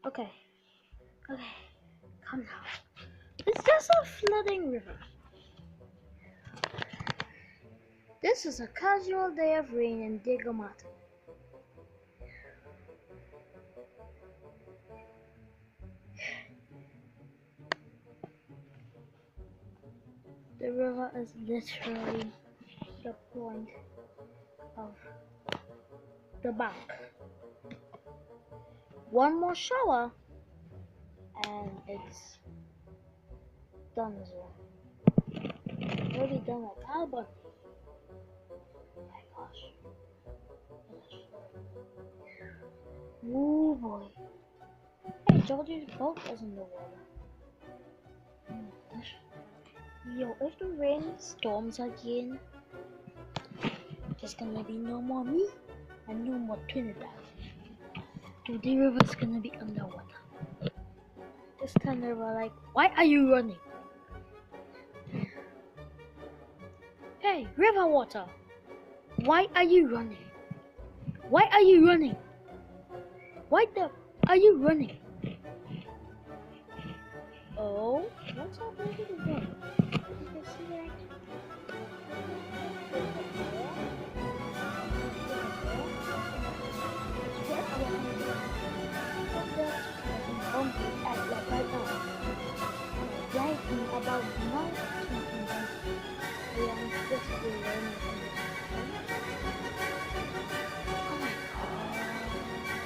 Okay, okay, calm down. It's just a flooding river. This is a casual day of rain in Digamata. The river is literally the point of the bank. One more shower and it's done as well. Already done like Albert. Oh my gosh. Oh boy. Hey, Georgie's boat is in the water. Oh my gosh. Yo, if the rain storms again, there's gonna be no more me and no more Trinidad. Dude, the river's gonna be underwater. This time they were like, why are you running? Hey, river water, why are you running? Why are you running? Why the are you running? Oh, what's happening to the river?